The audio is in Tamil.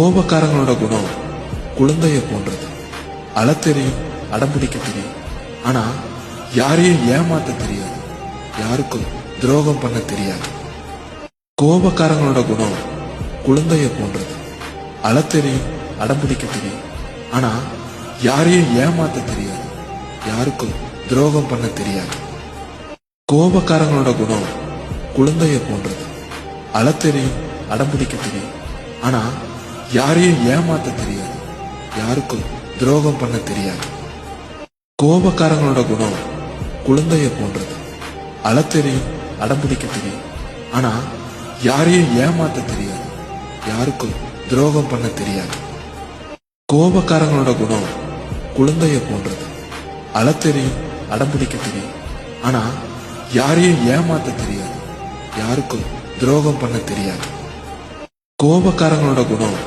கோபக்காரங்களோட குணம் குழந்தைய போன்றது. அழத்தெரியும், அடம்பிடிக்க தெரியும். ஆனா யாரையும் ஏமாத்த தெரியாது, யாருக்கும் துரோகம் பண்ண தெரியாது. கோபக்காரங்களோட குணம் குழந்தைய போன்றது. அழத்தெரியும், அடம்பிடிக்க தெரியும். ஆனா யாரையும் ஏமாத்த தெரியாது, யாருக்கும் துரோகம் பண்ண தெரியாது. கோபக்காரங்களோட குணம் குழந்தைய போன்றது. அழத்தெரியும், அடம்பிடிக்க தெரியும். ஆனா யாரையும் ஏமாத்த தெரியாது, யாருக்கும் துரோகம் பண்ண தெரியாது. கோபக்காரங்களோட குணம் குழந்தைய போன்றது. அழத்தெரியும், அடம்பிடிக்க தெரியும். ஆனா யாரையும் ஏமாத்த தெரியாது, யாருக்கும் துரோகம் பண்ண தெரியாது. கோபக்காரங்களோட குணம் குழந்தைய போன்றது. அழத்தெரியும், அடம்பிடிக்க தெரியும். ஆனா யாரையும் ஏமாத்த தெரியாது, யாருக்கும் துரோகம் பண்ண தெரியாது. கோபக்காரங்களோட குணம்